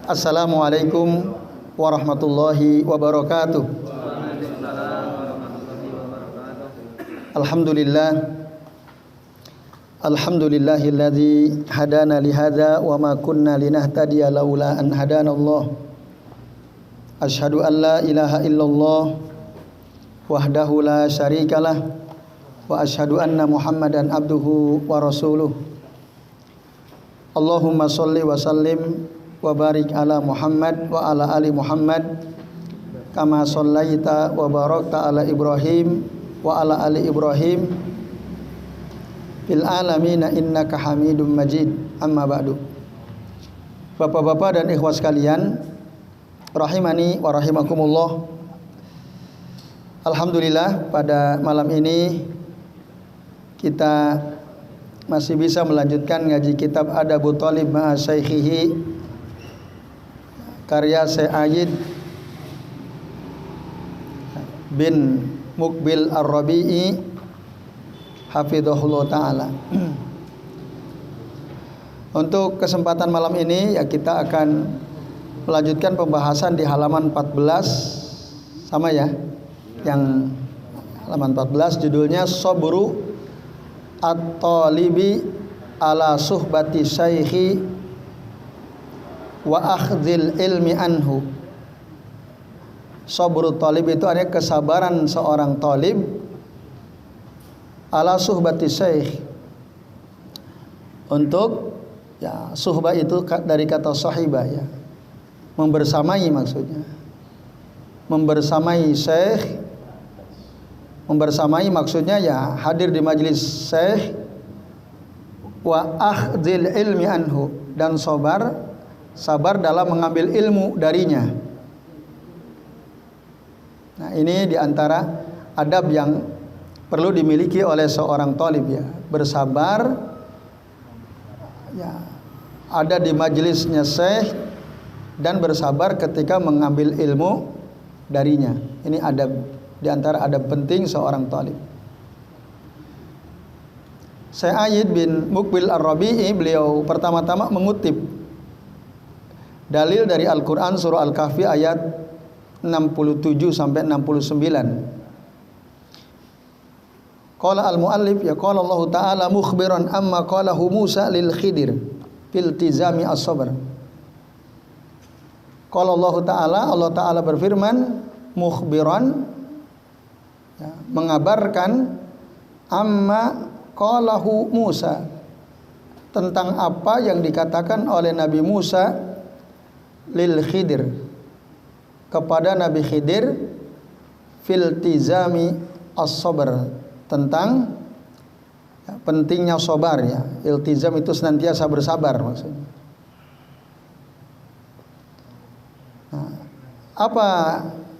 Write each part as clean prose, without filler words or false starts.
Assalamualaikum warahmatullahi wabarakatuh. Alhamdulillah. Alhamdulillahilladzi hadana lihadza wa ma kunna linahtadiya laula an hadanallah. Asyhadu an la ilaha illallah wahdahu la syarikalah wa asyhadu anna Muhammadan abduhu wa rasuluh. Allahumma shalli wa sallim wa barik ala Muhammad wa ala ali Muhammad kama shallaita wa barakta ala Ibrahim wa ala ali Ibrahim fil alamin innaka Hamidum Majid. Amma ba'du. Bapak-bapak dan ikhwas sekalian, rahimani wa rahimakumullah. Alhamdulillah pada malam ini kita masih bisa melanjutkan ngaji kitab Adabut Thalib ma'a Syaikhihi karya Syekh Ayyid bin Muqbil Ar-Rabi'i hafizahullah ta'ala. Untuk kesempatan malam ini ya kita akan melanjutkan pembahasan di halaman 14 sama ya. Yang halaman 14 judulnya Sabru At-Talibi ala suhbati syaikhi wa akhdhil ilmi anhu. Sabrut talib itu artinya kesabaran seorang talib ala suhbati syaikh, untuk ya suhbah itu dari kata sahibah ya, membersamai maksudnya, membersamai syekh. Membersamai maksudnya ya hadir di majelis syekh, wa akhdhil ilmi anhu, dan sabar dalam mengambil ilmu darinya. Nah, ini diantara adab yang perlu dimiliki oleh seorang talib ya, bersabar ya, ada di majelisnya syekh dan bersabar ketika mengambil ilmu darinya. Ini adab, diantara adab penting seorang talib. Syekh Ayyid bin Muqbil Ar-Rabi'i, beliau pertama-tama mengutip dalil dari Al-Quran surah Al-Kahfi ayat 67 sampai 69. Qala al-muallif ya qala Allah Ta'ala mukhbiran amma qalahu Musa lil Khidir fil tizami as-sabr. Qala Allah Ta'ala berfirman mukhbiran ya, mengabarkan amma qalahu Musa, tentang apa yang dikatakan oleh Nabi Musa lil Khidir, kepada Nabi Khidir, fil tizami as-sabr, tentang ya, pentingnya sabar ya. Iltizam itu senantiasa bersabar maksudnya. Nah, apa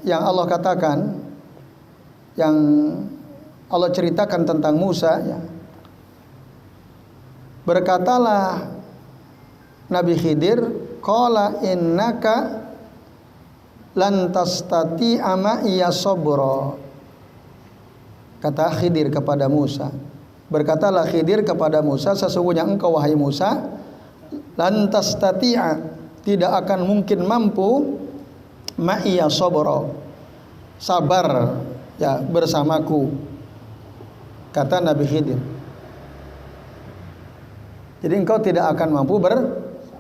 yang Allah katakan, yang Allah ceritakan tentang Musa ya. Berkatalah Nabi Khidir, qala innaka lan tastati'a ma'iya sabra. Kata Khidir kepada Musa, berkatalah Khidir kepada Musa, sesungguhnya engkau wahai Musa, lan tastati'a, tidak akan mungkin mampu, ma'iya sabra, sabar ya bersamaku, kata Nabi Khidir. Jadi engkau tidak akan mampu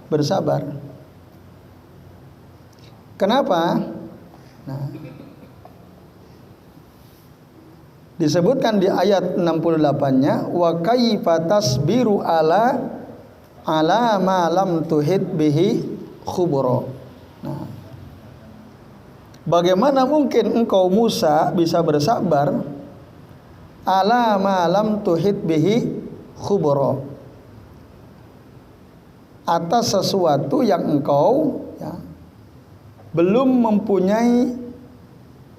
bersabar. Kenapa? Nah, disebutkan di ayat 68-nya, wa kaifa tasbiru ala ma lam tuhit bihi khubra. Nah, bagaimana mungkin engkau Musa bisa bersabar ala ma lam tuhit bihi khubra, atas sesuatu yang engkau ya, belum mempunyai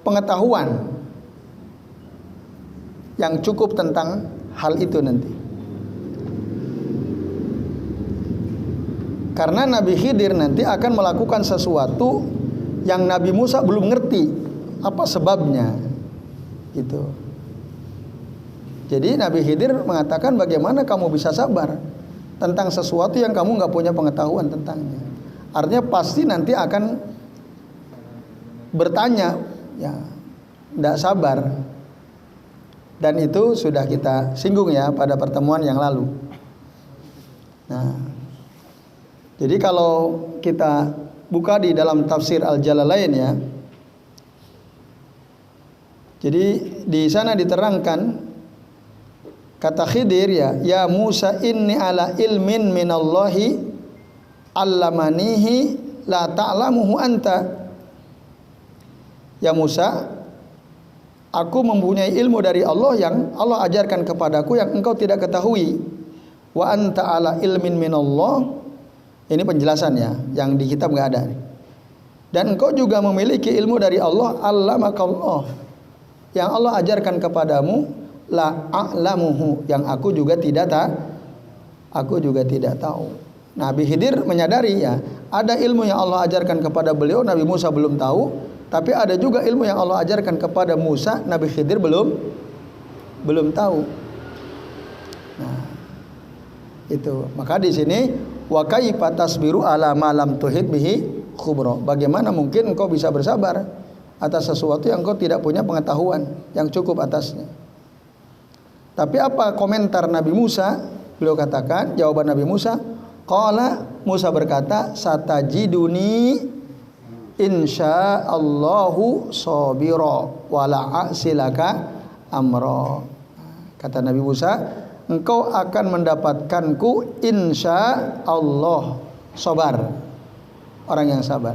pengetahuan yang cukup tentang hal itu nanti. Karena Nabi Khidir nanti akan melakukan sesuatu yang Nabi Musa belum ngerti apa sebabnya gitu. Jadi Nabi Khidir mengatakan, bagaimana kamu bisa sabar tentang sesuatu yang kamu nggak punya pengetahuan tentangnya. artinya pasti nanti akan bertanya, ya, tidak sabar. Dan itu sudah kita singgung ya pada pertemuan yang lalu. Nah, jadi kalau kita buka di dalam tafsir Al-Jalalain ya, jadi di sana diterangkan kata Khidir ya Musa inni ala ilmin minallahi allamanihi la ta'lamuhu anta. Ya Musa, aku mempunyai ilmu dari Allah yang Allah ajarkan kepadaku yang engkau tidak ketahui. Wa anta ala ilmin minallah. Ini penjelasannya, yang di kitab enggak ada. Dan engkau juga memiliki ilmu dari Allah, allamakallah, yang Allah ajarkan kepadamu, la a'lamuhu, yang aku juga tidak tahu. Nabi Khidir menyadari ya, ada ilmu yang Allah ajarkan kepada beliau, Nabi Musa belum tahu, tapi ada juga ilmu yang Allah ajarkan kepada Musa, Nabi Khidir belum tahu. Nah, itu. Maka di sini wa kaifa tasbiru ala ma lam tuhid bihi khubra. Bagaimana mungkin engkau bisa bersabar atas sesuatu yang engkau tidak punya pengetahuan yang cukup atasnya. Tapi apa komentar Nabi Musa? Beliau katakan, jawaban Nabi Musa, qala, Musa berkata, satajiduni insyaallahu sabira wala a'silaka amra. Kata Nabi Musa, engkau akan mendapatkanku insya Allah sabar, orang yang sabar.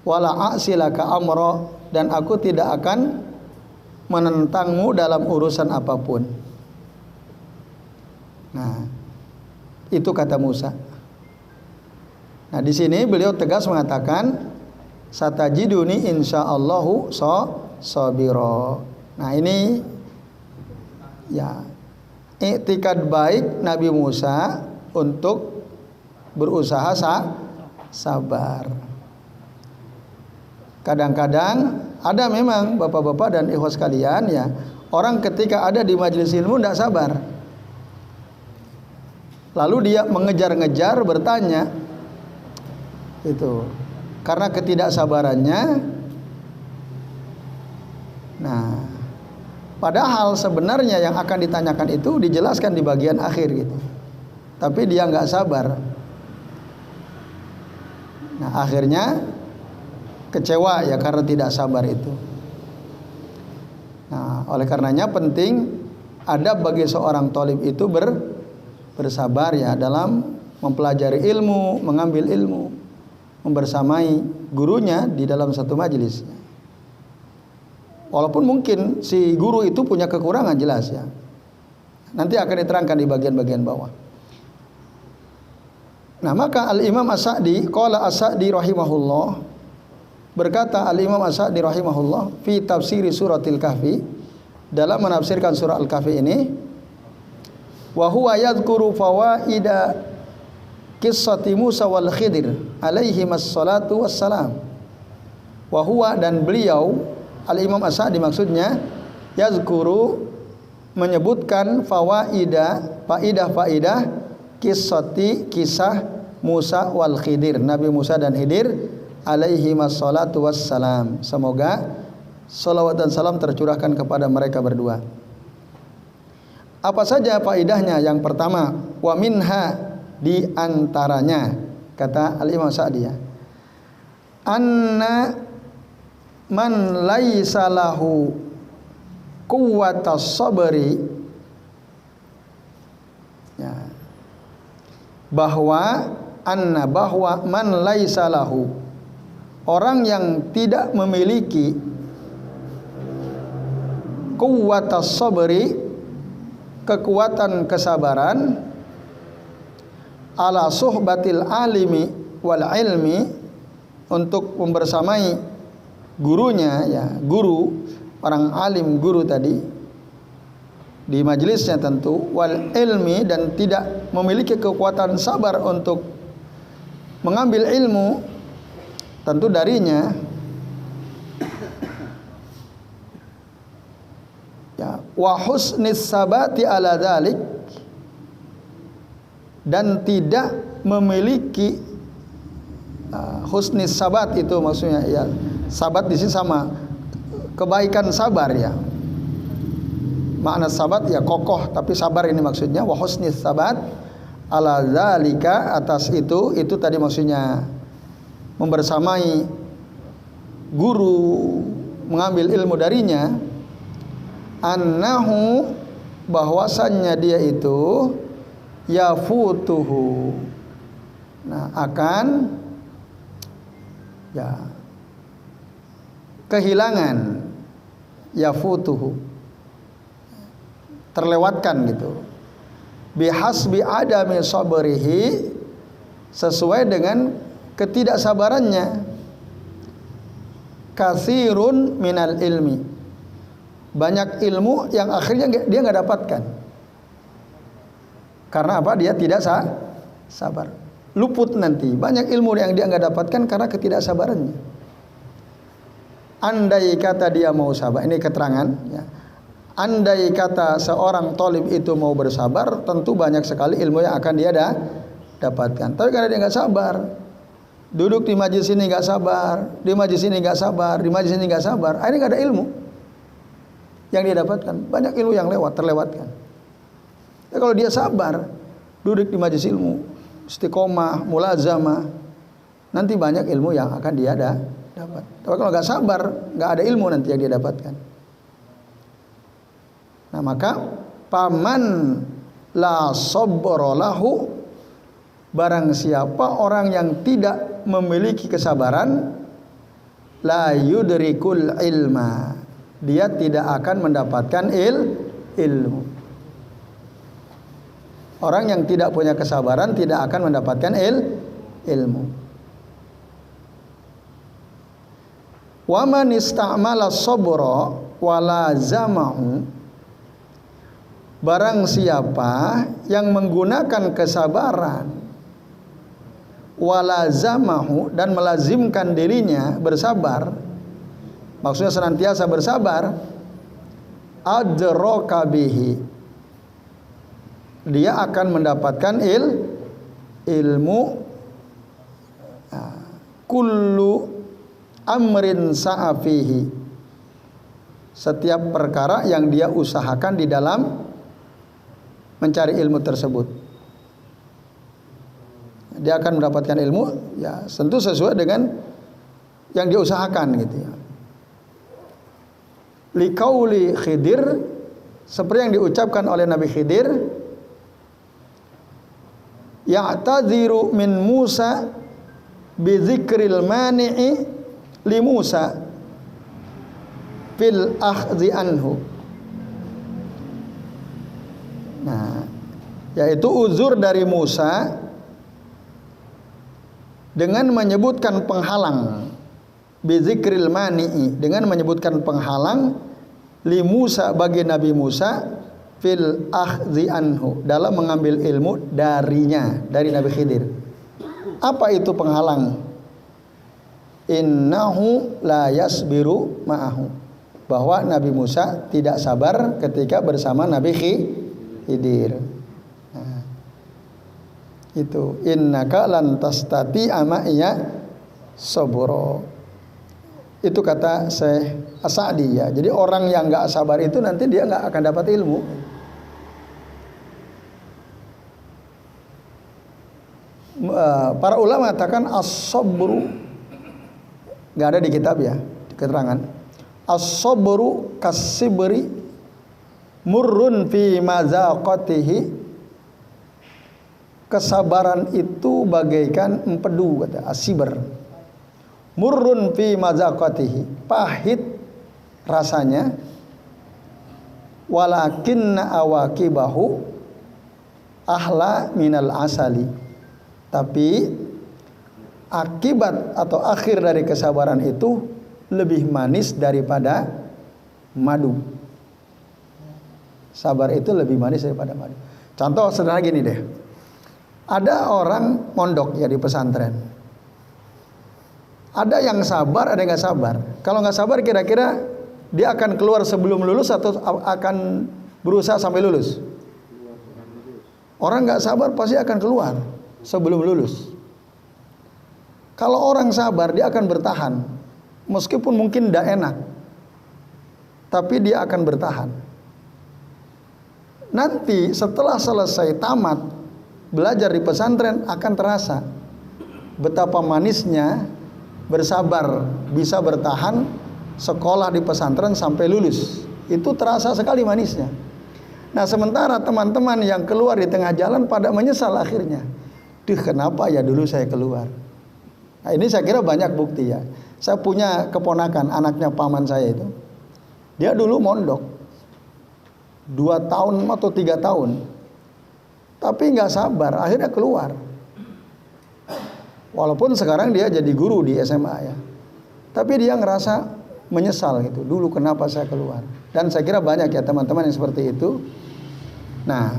Wala a'silaka amra, dan aku tidak akan menentangmu dalam urusan apapun. Nah, itu kata Musa. Nah, di sini beliau tegas mengatakan satajiduni insyaallahu sabira. Nah, ini ya, iktikad baik Nabi Musa untuk berusaha sabar. Kadang-kadang ada memang bapak-bapak dan ikhwas sekalian ya, orang ketika ada di majelis ilmu tidak sabar. Lalu dia mengejar-ngejar bertanya. Itu karena ketidaksabarannya. Nah, padahal sebenarnya yang akan ditanyakan itu dijelaskan di bagian akhir gitu. Tapi dia nggak sabar. Nah, akhirnya kecewa ya karena tidak sabar itu. Nah, oleh karenanya penting adab bagi seorang thalib itu bersabar ya dalam mempelajari ilmu, mengambil ilmu, membersamai gurunya di dalam satu majelis. Walaupun mungkin si guru itu punya kekurangan jelas ya. Nanti akan diterangkan di bagian-bagian bawah. Nah, maka Al-Imam As-Sa'di, qala As-Sa'di rahimahullah, berkata Al-Imam As-Sa'di rahimahullah fi tafsiri suratil Kahfi, dalam menafsirkan surah Al-Kahfi ini, wa huwa yadhkuru fawaida qissati Musa wal Khidir alaihi wassalatu wassalam. Wa huwa, dan beliau Al-Imam As-Sa'di maksudnya yazkuru, menyebutkan faidah qissati, kisah Musa wal Khidir, Nabi Musa dan Khidir alaihi wassalatu wassalam. Semoga salawat dan salam tercurahkan kepada mereka berdua. Apa saja faidahnya? Yang pertama, wa minha, di antaranya, kata Al-Imam Sa'di ya, anna man laisa lahu quwwatas sabri, ya, bahwa man laisa lahu, orang yang tidak memiliki quwwatas sabri, kekuatan kesabaran, ala suhbatil alimi wal ilmi, untuk membersamai gurunya ya, guru, orang alim, guru tadi di majelisnya tentu, wal ilmi, dan tidak memiliki kekuatan sabar untuk mengambil ilmu tentu darinya ya, wa husnis sabati ala dzalik, dan tidak memiliki husnis sabat, itu maksudnya ya, sabat di sini sama kebaikan sabar ya. Makna sabat ya kokoh, tapi sabar ini maksudnya. Wa husnis sabat ala zalika, atas itu tadi maksudnya membersamai guru, mengambil ilmu darinya. Annahu, bahwasannya dia itu yafutuhu, nah akan ya kehilangan, yafutuhu terlewatkan gitu, bihasbi adami sabrihi, sesuai dengan ketidaksabarannya, katsirun minal ilmi, banyak ilmu yang akhirnya dia nggak dapatkan. Karena apa? Dia tidak sabar, luput nanti. Banyak ilmu yang dia nggak dapatkan karena ketidaksabarannya. Andai kata dia mau sabar, ini keterangan ya. Andai kata seorang thalib itu mau bersabar, tentu banyak sekali ilmu yang akan dia dapatkan. Tapi karena dia nggak sabar, duduk di majelis ini nggak sabar, di majelis ini nggak sabar, di majelis ini nggak sabar, akhirnya nggak ada ilmu yang dia dapatkan. Banyak ilmu yang terlewatkan. Ya, kalau dia sabar, duduk di majelis ilmu, istiqomah, mulazamah, nanti banyak ilmu yang akan dia dapat. Tapi kalau nggak sabar, nggak ada ilmu nanti yang dia dapatkan. Nah, maka paman la sabra lahu, barang siapa orang yang tidak memiliki kesabaran, la yudrikul ilma, dia tidak akan mendapatkan ilmu. Orang yang tidak punya kesabaran tidak akan mendapatkan ilmu. Wa man istamala sabra wala zamahu, barang siapa yang menggunakan kesabaran, walazamahu, dan melazimkan dirinya bersabar, maksudnya senantiasa bersabar, adraka bihi, dia akan mendapatkan ilmu kullu amrin sa'afihi, setiap perkara yang dia usahakan di dalam mencari ilmu tersebut. Dia akan mendapatkan ilmu ya tentu sesuai dengan yang dia usahakan gitu ya. Liqauli Khidir, seperti yang diucapkan oleh Nabi Khidir, ya'tadhiru min Musa bi dzikril mani'i li Musa fil akhdhi anhu. Nah, yaitu uzur dari Musa dengan menyebutkan penghalang, bizikril mani'i, dengan menyebutkan penghalang li Musa, bagi Nabi Musa, fil akhdhi anhu, dalam mengambil ilmu darinya, dari Nabi Khidir. Apa itu penghalang? Innahu la yasbiru ma'ahu, bahwa Nabi Musa tidak sabar ketika bersama Nabi Khidir. Nah, itu innaka lan tastati'a ma'iya sabra. Itu kata Syekh As-Sa'di ya. Jadi orang yang enggak sabar itu nanti dia enggak akan dapat ilmu. Para ulama mengatakan as-sabru, enggak ada di kitab ya, di keterangan. As-sabru kas-sibri murrun fi mazaqatihi. Kesabaran itu bagaikan empedu, kata as-sibr. Murrun fi mazaqatihi, pahit rasanya. Walakinna awaqibahu ahla minal asali, tapi akibat atau akhir dari kesabaran itu lebih manis daripada madu. Sabar itu lebih manis daripada madu. Contoh sederhana gini deh. Ada orang mondok ya di pesantren. Ada yang sabar, ada yang nggak sabar. Kalau nggak sabar, kira-kira dia akan keluar sebelum lulus atau akan berusaha sampai lulus? Orang nggak sabar pasti akan keluar sebelum lulus. Kalau orang sabar dia akan bertahan, meskipun mungkin tidak enak, tapi dia akan bertahan. Nanti setelah selesai tamat belajar di pesantren akan terasa betapa manisnya bersabar, bisa bertahan sekolah di pesantren sampai lulus. Itu terasa sekali manisnya. Nah, sementara teman-teman yang keluar di tengah jalan pada menyesal akhirnya. Duh, kenapa ya dulu saya keluar? Nah, ini saya kira banyak bukti ya. Saya punya keponakan, anaknya paman saya itu. Dia dulu mondok 2 tahun atau 3 tahun. Tapi nggak sabar, akhirnya keluar. Walaupun sekarang dia jadi guru di SMA ya. Tapi dia ngerasa menyesal gitu. Dulu kenapa saya keluar? Dan saya kira banyak ya teman-teman yang seperti itu. Nah,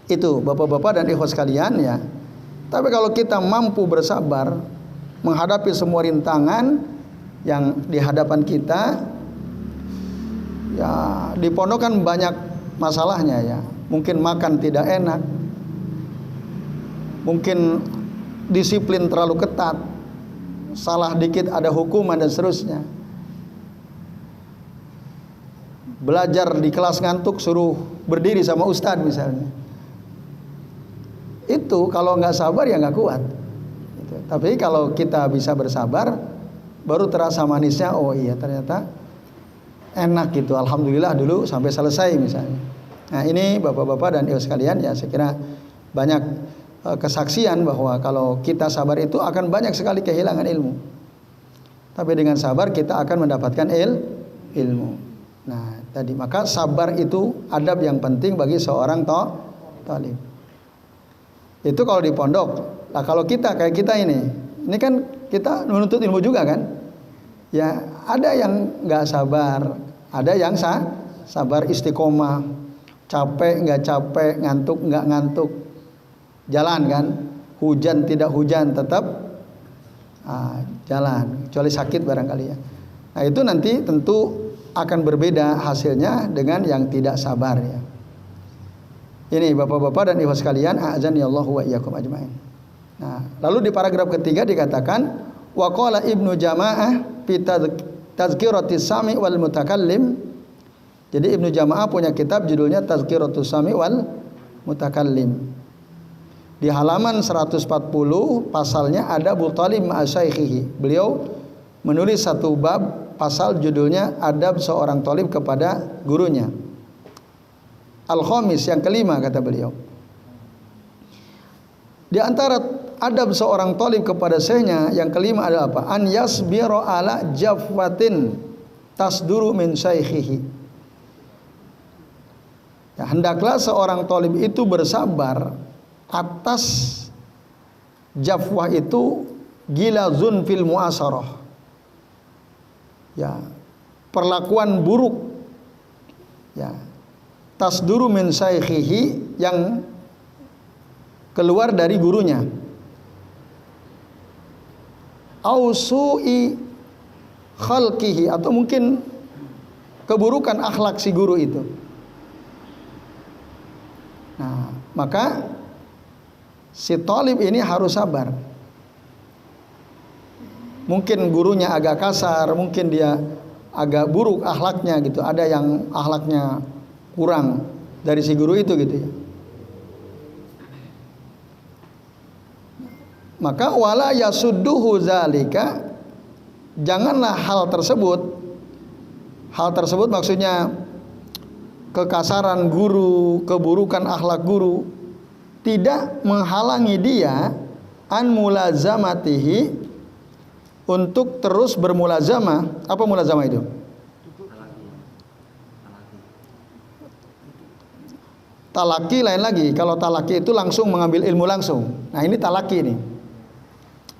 itu bapak-bapak dan ikhwas sekalian ya. Tapi kalau kita mampu bersabar menghadapi semua rintangan yang di hadapan kita, ya di pondok kan banyak masalahnya ya. Mungkin makan tidak enak, mungkin disiplin terlalu ketat, salah dikit ada hukuman dan seterusnya. Belajar di kelas ngantuk suruh berdiri sama ustadz misalnya. Itu kalau nggak sabar ya nggak kuat. Gitu. Tapi kalau kita bisa bersabar, baru terasa manisnya. Oh iya ternyata enak gitu. Alhamdulillah dulu sampai selesai misalnya. Nah ini bapak-bapak dan ibu sekalian ya, saya kira banyak kesaksian bahwa kalau kita sabar itu akan banyak sekali kehilangan ilmu. Tapi dengan sabar kita akan mendapatkan ilmu. Nah tadi maka sabar itu adab yang penting bagi seorang talib. Itu kalau di pondok. Nah kalau kita kayak kita ini kan kita menuntut ilmu juga kan. Ya ada yang nggak sabar, ada yang sabar istiqomah, capek nggak capek, ngantuk nggak ngantuk, jalan kan, hujan tidak hujan tetap jalan, kecuali sakit barangkali ya. Nah itu nanti tentu akan berbeda hasilnya dengan yang tidak sabar ya. Ini bapak-bapak dan ibu sekalian, a'azani Allahu wa iyyakum ajmain. Nah, lalu di paragraf ketiga dikatakan wa qala Ibnu Jamaah fi tazkiratis sami wal mutakallim. Jadi Ibnu Jamaah punya kitab judulnya Tazkiratus Sami wal Mutakallim. Di halaman 140 pasalnya ada Abu Thalib ma'a syaikhihi. Beliau menulis satu bab pasal judulnya Adab seorang talib kepada gurunya. Al-Khamis yang kelima kata beliau. Di antara adab seorang talib kepada syekhnya yang kelima adalah apa? An yasbira ala jafwatin tasduru min syaikhihi. Ya, hendaklah seorang talib itu bersabar atas jafwah itu gilazun fil muasarah. Ya, perlakuan buruk. Ya. Tasduru min syaikhihi yang keluar dari gurunya. Au su'i khalqihi atau mungkin keburukan akhlak si guru itu. Nah, maka si talib ini harus sabar. Mungkin gurunya agak kasar, mungkin dia agak buruk akhlaknya gitu. Ada yang akhlaknya kurang dari si guru itu gitu ya. Maka wala yasudduhu zalika, janganlah hal tersebut maksudnya kekasaran guru, keburukan akhlak guru tidak menghalangi dia an mulazamatihi untuk terus bermulazamah. Apa mulazamah itu? Talaki lain lagi. Kalau talaki itu langsung mengambil ilmu langsung. Nah ini talaki nih.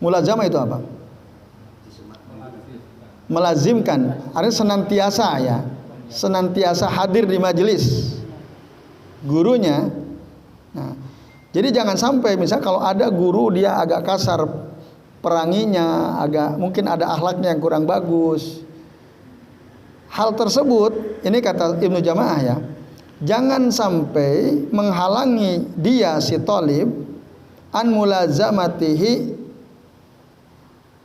Mulazamah itu apa? Melazimkan. Artinya senantiasa ya. Senantiasa hadir di majelis gurunya. Nah, jadi jangan sampai misal kalau ada guru dia agak kasar peranginya, agak mungkin ada akhlaknya yang kurang bagus. Hal tersebut ini kata Ibnu Jamaah ya. Jangan sampai menghalangi dia si talib an mulazamatihi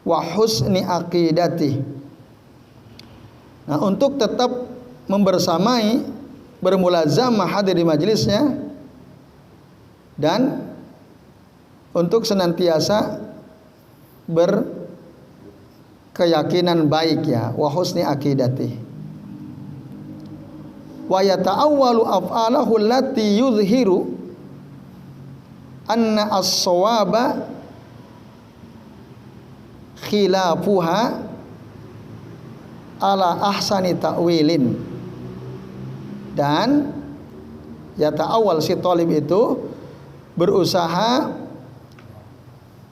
wa husni aqidati. Nah, untuk tetap membersamai, bermulazamah hadir di majelisnya, dan untuk senantiasa berkeyakinan baik ya, wa husni aqidati. Wa yata'awwalu af'alahu allati yuzhiru anna as-shawaba khilafuha ala ahsani ta'wilin. Dan yata'awwal, si talib itu berusaha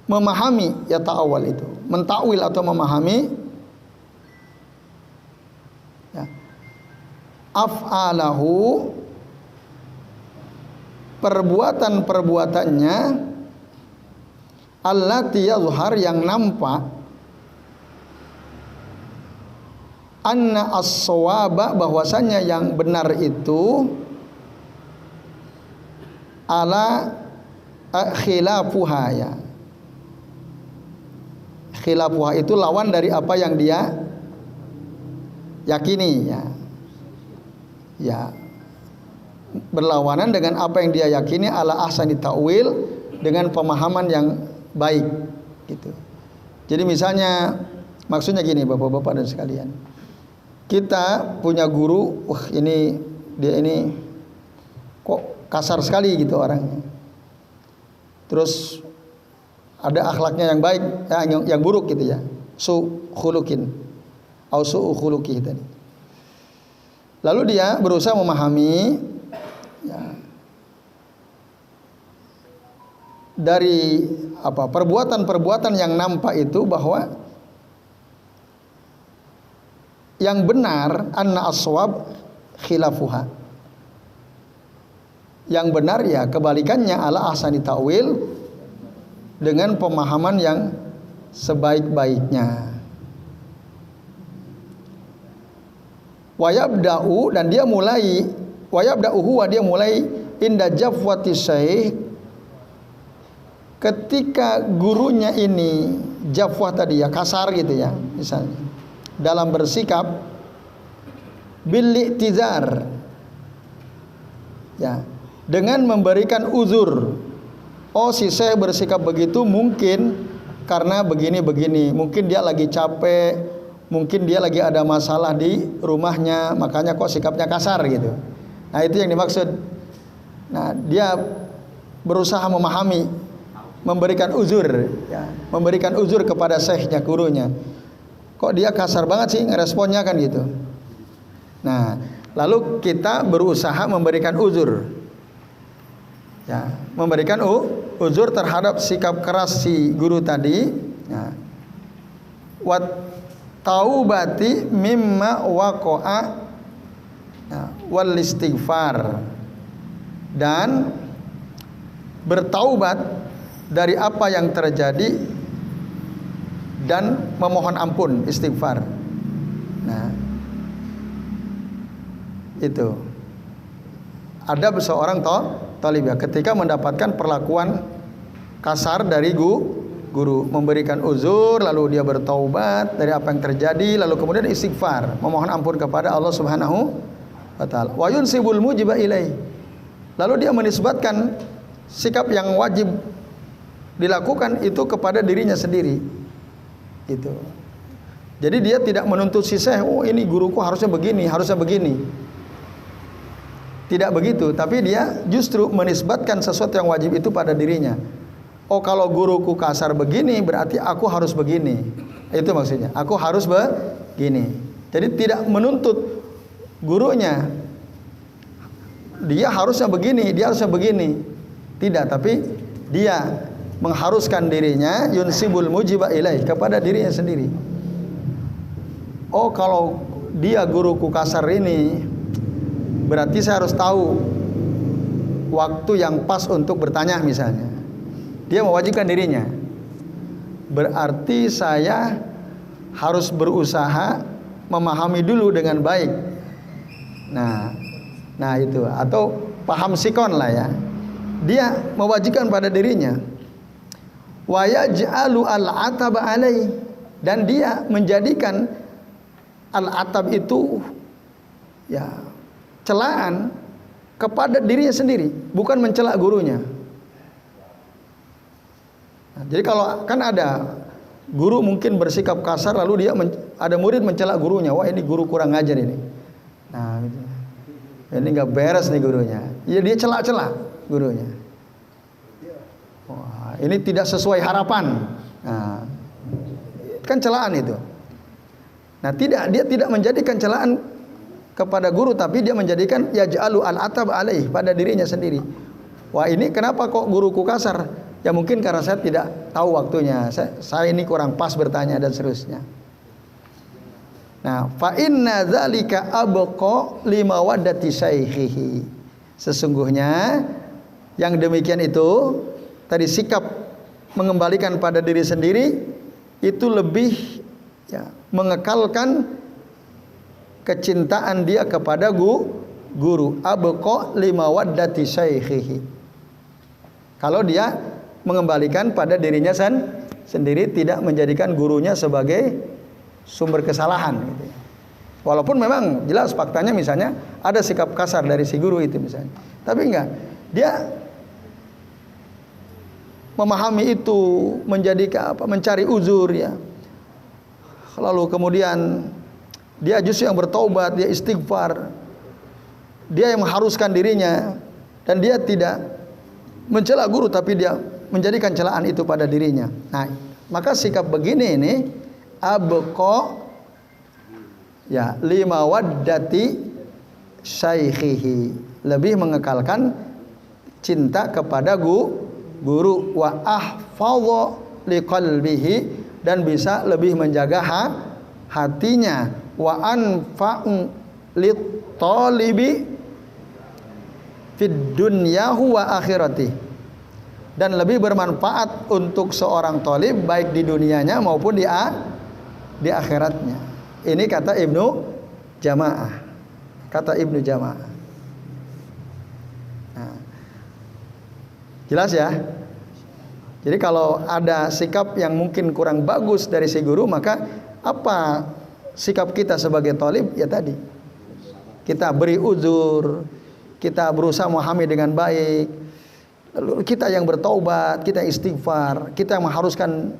memahami, yata'awwal itu mentakwil atau memahami ya, af'alahu, perbuatan-perbuatannya, allati yazhar, yang nampak, anna as-shawaba, bahwasanya yang benar itu, ala khilafuha ya. Khilafuha itu lawan dari apa yang dia yakini ya. Ya. Berlawanan dengan apa yang dia yakini, ala ahsani ta'wil, dengan pemahaman yang baik gitu. Jadi misalnya maksudnya gini Bapak-bapak dan sekalian. Kita punya guru, wah ini dia ini kok kasar sekali gitu orangnya. Terus ada akhlaknya yang baik, yang buruk gitu ya. Su khuluqin au su khuluqi tadi. Lalu dia berusaha memahami ya, dari apa perbuatan-perbuatan yang nampak itu, bahwa yang benar anna as-shawab khilafuha. Yang benar ya kebalikannya, ala ahsani ta'wil, dengan pemahaman yang sebaik-baiknya. Wa yabda'u, dan dia mulai, wa yabda'u huwa, dia mulai inda jafwati syaikh, ketika gurunya ini jafwah tadi ya, kasar gitu ya, misalnya dalam bersikap, bil i'tizar ya, dengan memberikan uzur. Oh, si syekh bersikap begitu mungkin karena begini-begini, mungkin dia lagi capek, mungkin dia lagi ada masalah di rumahnya, makanya kok sikapnya kasar gitu. Nah, itu yang dimaksud. Nah, dia berusaha memahami, memberikan uzur ya, memberikan uzur kepada syekhnya, gurunya. Kok dia kasar banget sih ngeresponnya kan gitu. Nah, lalu kita berusaha memberikan uzur ya, memberikan uzur terhadap sikap keras si guru tadi ya. Wat taubati mimma waqa'a ya, wal istighfar, dan bertaubat dari apa yang terjadi dan memohon ampun, istighfar. Nah, itu ada seorang talib ya, ketika mendapatkan perlakuan kasar dari guru, memberikan uzur, lalu dia bertaubat dari apa yang terjadi, lalu kemudian istighfar, memohon ampun kepada Allah Subhanahu wa taala. Wa yunsibul mujiba ilai, lalu dia menisbatkan sikap yang wajib dilakukan itu kepada dirinya sendiri. Itu. Jadi dia tidak menuntut si syekh, oh ini guruku harusnya begini, harusnya begini. Tidak begitu, tapi dia justru menisbatkan sesuatu yang wajib itu pada dirinya. Oh, kalau guruku kasar begini, berarti aku harus begini. Itu maksudnya, aku harus begini. Jadi tidak menuntut gurunya, dia harusnya begini, dia harusnya begini. Tidak, tapi dia mengharuskan dirinya, yunsibul mujiba ilaih, kepada dirinya sendiri. Oh, kalau dia guruku kasar ini, berarti saya harus tahu waktu yang pas untuk bertanya misalnya. Dia mewajibkan dirinya. Berarti saya harus berusaha memahami dulu dengan baik. Nah itu, atau paham sikon lah ya. Dia mewajibkan pada dirinya. wa yaj'alu al-'ataba alai, dan dia menjadikan al-'atab itu ya celaan kepada dirinya sendiri, bukan mencela gurunya. Nah, jadi kalau kan ada guru mungkin bersikap kasar lalu dia ada murid mencela gurunya, wah ini guru kurang ngajar ini. Nah, gitu. Ini nggak beres nih gurunya. Ya dia celak-celak gurunya. Wah, ini tidak sesuai harapan. Nah, kan celaan itu. Nah, dia tidak menjadikan celaan kepada guru, tapi dia menjadikan yaj'alu al-'atab alaih, pada dirinya sendiri. Wah, ini kenapa kok guruku kasar? Ya mungkin karena saya tidak tahu waktunya. Saya ini kurang pas bertanya dan seterusnya. Nah, fa inna dzalika abqa limawaddati syaikhihi. Sesungguhnya yang demikian itu tadi sikap mengembalikan pada diri sendiri itu lebih ya, mengekalkan kecintaan dia kepada guru. Abqa limawaddati syaikhihi. Kalau dia mengembalikan pada dirinya sendiri, tidak menjadikan gurunya sebagai sumber kesalahan gitu. Walaupun memang jelas faktanya misalnya ada sikap kasar dari si guru itu misalnya, tapi enggak, dia memahami itu, mencari uzur ya. Lalu kemudian dia justru yang bertaubat, dia istighfar, dia yang mengharuskan dirinya, dan dia tidak mencela guru tapi dia menjadikan celaan itu pada dirinya. Nah, maka sikap begini ini abqa ya limawaddati syaikhihi, lebih mengekalkan cinta kepada guru, wa ahfadha liqalbihi, dan bisa lebih menjaga hatinya, wa anfa'u lit-talibi fid dunyahu wa akhirati, dan lebih bermanfaat untuk seorang thalib baik di dunianya maupun di akhiratnya. Ini kata Ibnu Jamaah. Nah, jelas ya. Jadi kalau ada sikap yang mungkin kurang bagus dari si guru, maka apa sikap kita sebagai thalib? Ya tadi, kita beri uzur, kita berusaha memahami dengan baik, lalu kita yang bertaubat, kita istighfar, kita yang mengharuskan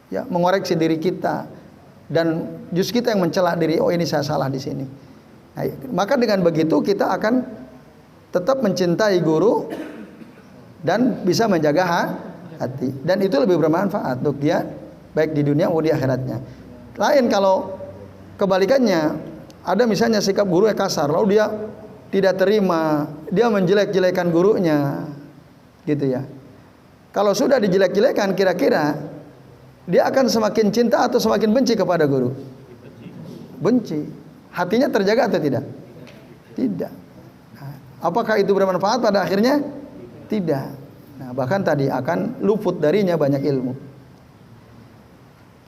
ya mengoreksi diri kita, dan justru kita yang mencela diri, oh ini saya salah di sini. Nah, maka dengan begitu kita akan tetap mencintai guru dan bisa menjaga hati, dan itu lebih bermanfaat untuk dia baik di dunia maupun di akhiratnya. Lain kalau kebalikannya, ada misalnya sikap guru yang kasar lalu dia tidak terima, dia menjelek-jelekan gurunya gitu ya. Kalau sudah dijelek-jelekan, kira-kira dia akan semakin cinta atau semakin benci kepada guru? Benci. Hatinya terjaga atau tidak? Tidak. Nah, apakah itu bermanfaat pada akhirnya? Tidak. Nah, bahkan tadi akan luput darinya banyak ilmu.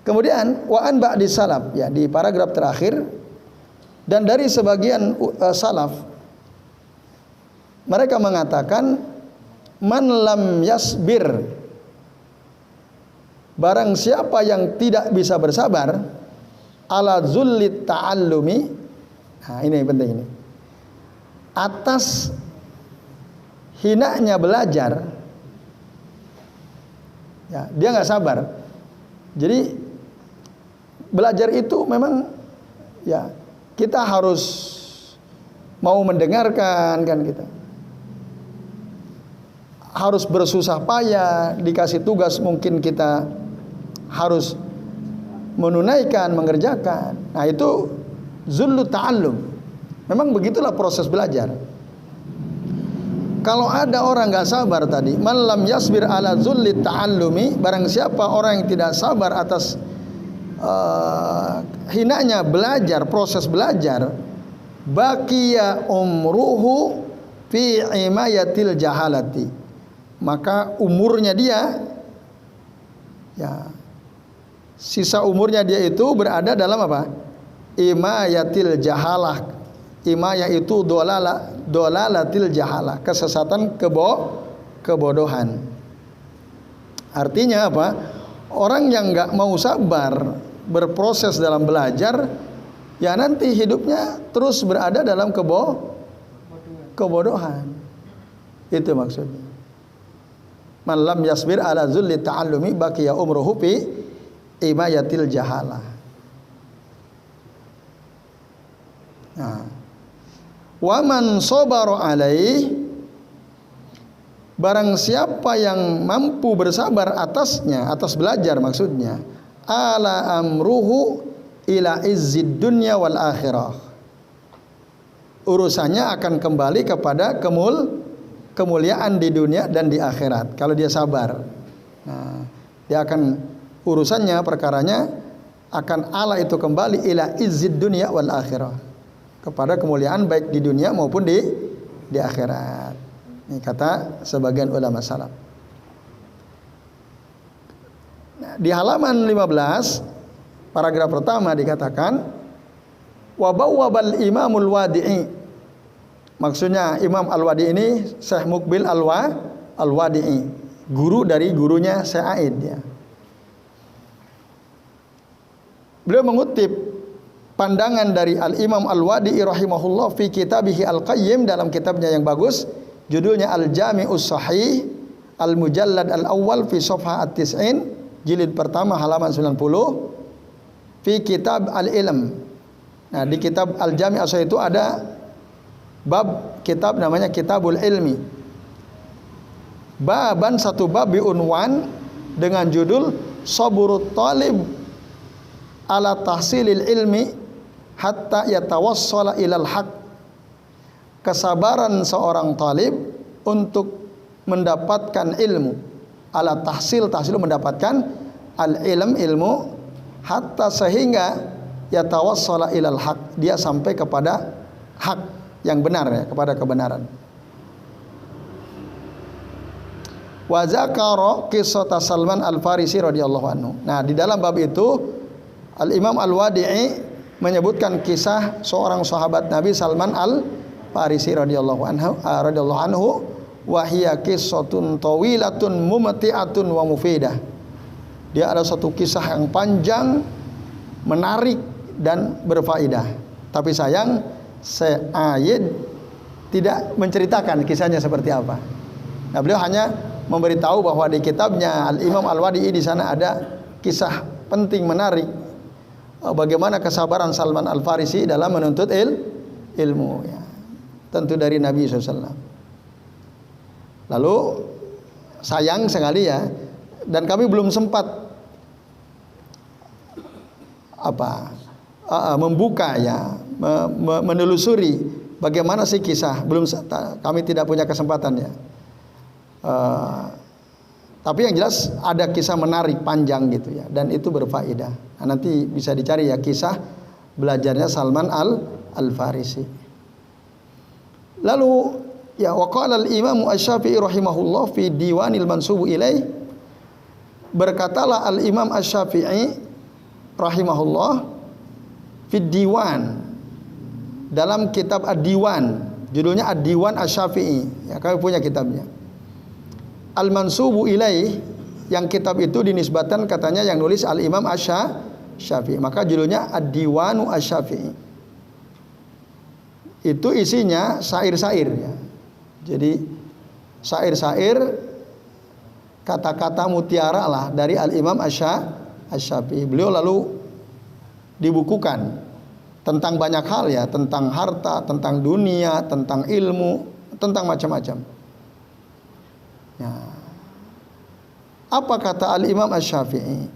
Kemudian wa'an ba'di salaf, ya di paragraf terakhir, dan dari sebagian salaf mereka mengatakan man lam yasbir, barang siapa yang tidak bisa bersabar, ala zullit ta'allumi, nah ini penting ini, atas hinanya belajar, ya dia nggak sabar. Jadi belajar itu memang ya kita harus mau mendengarkan kan kita. Harus bersusah payah, dikasih tugas mungkin kita harus menunaikan, mengerjakan. Nah itu zullu ta'allum. Memang begitulah proses belajar. Kalau ada orang nggak sabar tadi, man lam yasbir ala zulli ta'allumi, barang siapa orang yang tidak sabar atas hinanya belajar, proses belajar, baqiya umruhu fi imayatil jahalati, maka umurnya dia ya sisa umurnya dia itu berada dalam apa? Imayatil jahalah. Imayah itu dolalatil jahalah, kesesatan kebodohan. Artinya apa? Orang yang nggak mau sabar berproses dalam belajar, ya nanti hidupnya terus berada dalam kebodohan. Itu maksudnya. Man lam yasbir ala zulli ta'allumi baqiya umruhu fi imayatil jahalah. Nah, wa man sabara alaih, barang siapa yang mampu bersabar atasnya, atas belajar maksudnya, ala amruhu ila izzid dunya wal akhirah, urusannya akan kembali kepada kemuliaan di dunia dan di akhirat kalau dia sabar. Nah, dia akan urusannya, perkaranya akan ala itu kembali ila izzid dunya wal akhirah, kepada kemuliaan baik di dunia maupun di akhirat. Ini kata sebagian ulama salaf. Nah, di halaman 15 paragraf pertama dikatakan wa bawwabal imamul wadi'i. Maksudnya Imam Al-Wadi'i ini Syekh Muqbil Al-Wadi'i, guru dari gurunya Syekh Aid ya. Beliau mengutip pandangan dari Al-Imam Al-Wadi'i rahimahullah fi kitabihi Al-Qayyim, dalam kitabnya yang bagus judulnya Al-Jami'us Sahih Al-Mujallad Al-Awwal fi Safha At-Tis'in, jilid pertama halaman 90, fi kitab Al-Ilm. Nah, di kitab Al-Jami' As-Sahih itu ada bab kitab namanya Kitabul Ilmi. Baban, satu bab biunwan dengan judul Saburut Talib ala tahsilil ilmi hatta yatawassala ilal haq. Kesabaran seorang talib untuk mendapatkan ilmu. Ala tahsil mendapatkan, al ilm ilmu, hatta sehingga yatawassala ilal haq, dia sampai kepada hak yang benar ya, kepada kebenaran. Wa zakara qissata Salman Al-Farisi radhiyallahu anhu. Nah, di dalam bab itu Al-Imam Al-Wadi'i menyebutkan kisah seorang sahabat Nabi Salman Al-Farisi radhiyallahu anhu wa hiya qissatun tawilatun mumti'atun wa mufidah. Dia ada satu kisah yang panjang, menarik dan berfaedah. Tapi sayang Syekh tidak menceritakan kisahnya seperti apa. Nah, beliau hanya memberitahu bahwa di kitabnya Al-Imam Al-Wadi'i di sana ada kisah penting menarik, bagaimana kesabaran Salman Al-Farisi dalam menuntut ilmu ya. Tentu dari Nabi SAW. Lalu sayang sekali ya, dan kami belum sempat membuka ya, menelusuri bagaimana sih kisah, belum, kami tidak punya kesempatan ya. Tapi yang jelas ada kisah menarik panjang gitu ya, dan itu berfaedah. Nah, nanti bisa dicari ya kisah belajarnya Salman Al-Farisi. Lalu ya, waqala al-Imam Asy-Syafi'i rahimahullah fi Diwanil Mansubu ilaih, berkatalah Al-Imam Asy-Syafi'i rahimahullah fi Diwan, dalam kitab Ad-Diwan, judulnya Ad-Diwan Asy-Syafi'i ya, kami punya kitabnya. Al-Mansubu ilaih, yang kitab itu dinisbatan katanya yang nulis Al-Imam Asy-Syafi'i, maka judulnya Ad-Diwanu Asy-Syafi'i. Itu isinya syair-syair ya. Jadi syair-syair, kata-kata mutiara lah dari Al-Imam Asy-Syafi'i. Beliau lalu dibukukan tentang banyak hal ya, tentang harta, tentang dunia, tentang ilmu, tentang macam-macam. Ya. Apa kata Al-Imam Asy-Syafi'i?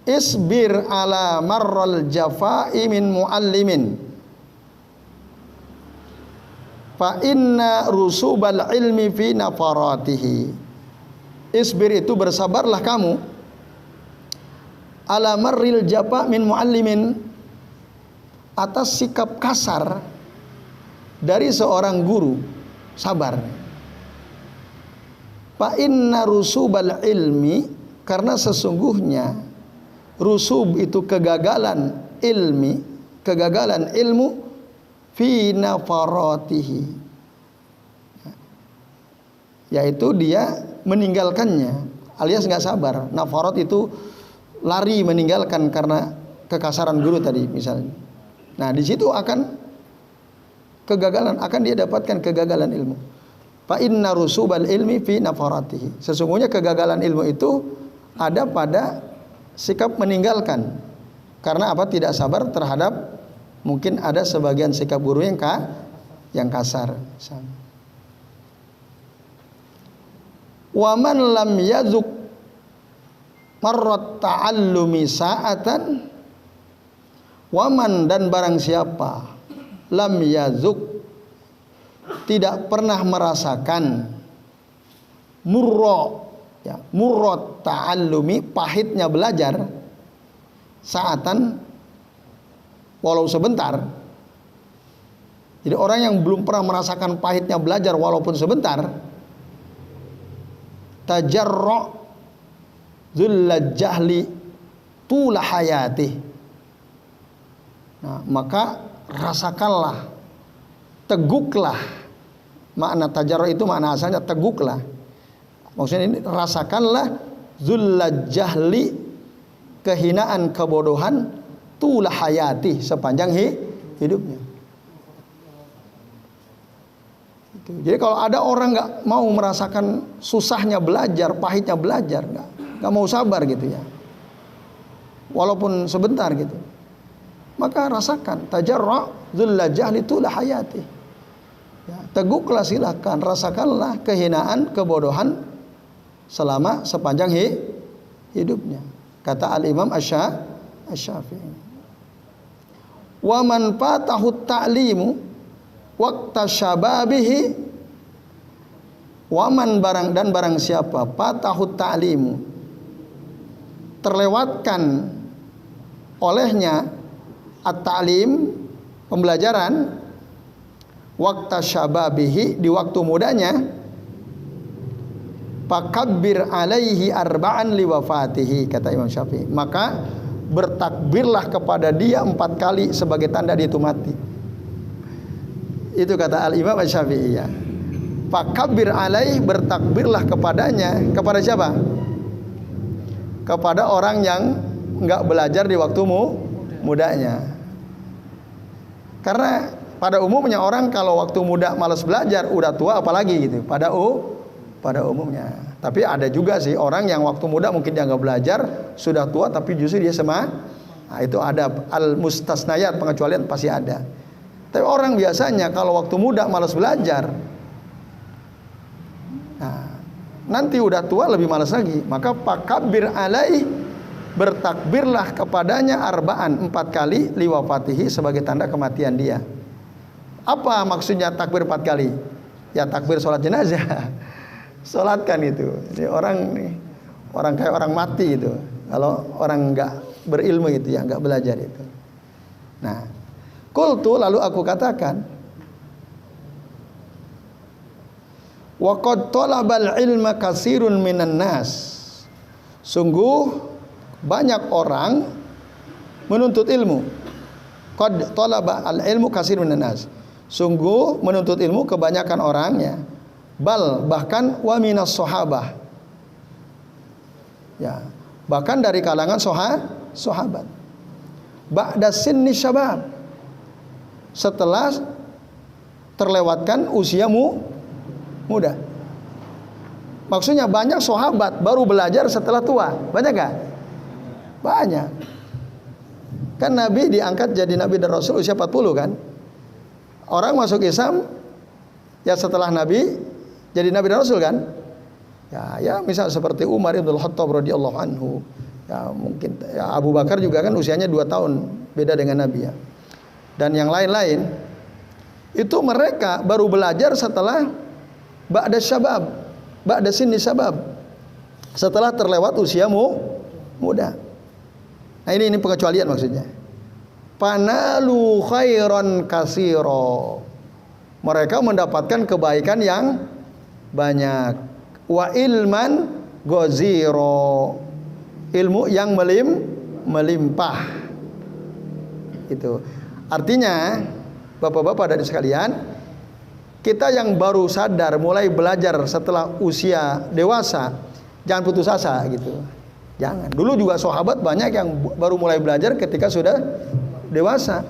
Isbir ala marral jafa'i min muallimin, fa inna rusubal ilmi fi nafaratihi. Isbir itu bersabarlah kamu, ala marril jafa min muallimin, atas sikap kasar dari seorang guru, sabar. Fa inna rusubal ilmi, karena sesungguhnya rusub itu kegagalan ilmi, kegagalan ilmu, fi nafaratihi, yaitu dia meninggalkannya alias nggak sabar. Nafarat itu lari meninggalkan karena kekasaran guru tadi misalnya. Nah, di situ akan kegagalan, akan dia dapatkan kegagalan ilmu. Fa inna rusubal ilmi fi nafaratihi. Sesungguhnya kegagalan ilmu itu ada pada sikap meninggalkan. Karena apa? Tidak sabar terhadap mungkin ada sebagian sikap guru yang kasar. Wa man lam yazuk marrat ta'allumi sa'atan, waman dan barang siapa lam yazuk tidak pernah merasakan murrat ta'allumi, pahitnya belajar, sa'atan, walau sebentar. Jadi orang yang belum pernah merasakan pahitnya belajar walaupun sebentar, tajarra zullal jahli tula hayatih. Nah, maka rasakanlah, teguklah. Makna tajarra itu makna asalnya teguklah. Maksudnya ini rasakanlah zullal jahli, kehinaan kebodohan, tula hayati, sepanjang hidupnya. Jadi kalau ada orang nggak mau merasakan susahnya belajar, pahitnya belajar, nggak mau sabar gitu ya, walaupun sebentar gitu, maka rasakan tajarra zullal jahli tula hayati. Ya, teguklah, silakan rasakanlah kehinaan, kebodohan selama sepanjang hidupnya. Kata Al-Imam Asy-Syafi'i. Wa man fatahu ta'limu waqta syababihi, wa man barang siapa fatahu ta'limu, terlewatkan olehnya at-ta'lim, pembelajaran, waqta syababihi, di waktu mudanya, fakabbir alaihi arba'an liwafatihi, kata Imam Syafi'i, maka bertakbirlah kepada dia 4 kali sebagai tanda dia itu mati. Itu kata Al-Imam Asy-Syafi'i ya. Fakabbir alaihi, bertakbirlah kepadanya. Kepada siapa? Kepada orang yang enggak belajar di waktu mudanya. Karena pada umumnya orang kalau waktu muda malas belajar, udah tua apalagi gitu. Pada umumnya. Tapi ada juga sih orang yang waktu muda mungkin dia nggak belajar, sudah tua tapi justru dia nah, itu ada al-mustasnayat, pengecualian pasti ada. Tapi orang biasanya kalau waktu muda malas belajar, nah, nanti udah tua lebih malas lagi. Maka fakabbir alaih, bertakbirlah kepadanya arba'an, 4 kali liwafatihi, sebagai tanda kematian dia. Apa maksudnya takbir 4 kali? Ya takbir sholat jenazah. Sholatkan itu. Jadi orang kayak orang mati itu. Kalau orang nggak berilmu itu ya, nggak belajar itu. Nah, qultu, lalu aku katakan, wa qad talabal ilma katsirun minan nas, sungguh banyak orang menuntut ilmu. Qad talaba al ilmu katsirun minan nas, sungguh menuntut ilmu kebanyakan orangnya. Bal, bahkan wa minas sahabah, ya, bahkan dari kalangan sahabat. Ba'da sinni syabab, setelah terlewatkan usiamu muda. Maksudnya banyak sahabat baru belajar setelah tua. Banyak gak? Banyak. Kan Nabi diangkat jadi Nabi dan Rasul usia 40 kan. Orang masuk Islam ya setelah Nabi jadi Nabi dan Rasul kan. Ya misal seperti Umar ibn Khattab radhiyallahu anhu. Ya mungkin ya, Abu Bakar juga kan usianya 2 tahun beda dengan Nabi ya. Dan yang lain-lain itu mereka baru belajar setelah ba'da syabab, ba'da sinni syabab, setelah terlewat usiamu muda. Nah ini pengecualian maksudnya. Panalu khairan katsira, mereka mendapatkan kebaikan yang banyak. Wa ilman goziro, ilmu yang melimpah. Itu artinya bapak-bapak dan sekalian, Kita yang baru sadar mulai belajar setelah usia dewasa, jangan putus asa gitu. Jangan. Dulu juga sahabat banyak yang baru mulai belajar ketika sudah dewasa.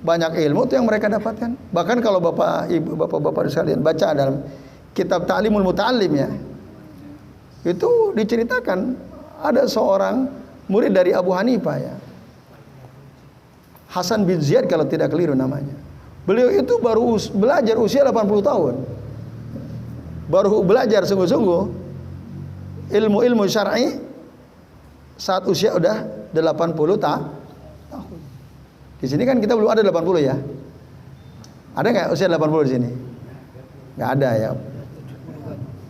Banyak ilmu itu yang mereka dapatkan. Bahkan kalau Bapak Ibu, Bapak-bapak sekalian baca dalam kitab Ta'limul Muta'allim ya. Itu diceritakan ada seorang murid dari Abu Hanifah ya. Hasan bin Ziyad kalau tidak keliru namanya. Beliau itu baru belajar usia 80 tahun. Baru belajar sungguh-sungguh ilmu-ilmu syar'i saat usia udah 80 tahun. Di sini kan kita belum ada 80 ya. Ada nggak usia 80 di sini? Nggak ada ya.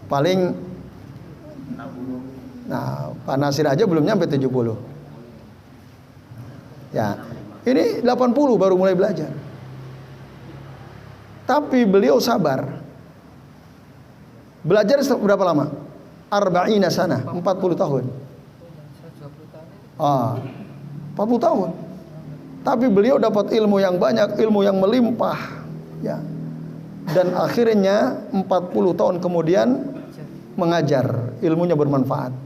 Paling Pak Nasir aja belum nyampe 70. Ya. Ini 80 baru mulai belajar. Tapi beliau sabar. Belajar berapa lama? Arba'ina sana, 40 tahun. 40 tahun. Tapi beliau dapat ilmu yang banyak, ilmu yang melimpah, ya. Dan akhirnya 40 tahun kemudian mengajar, ilmunya bermanfaat.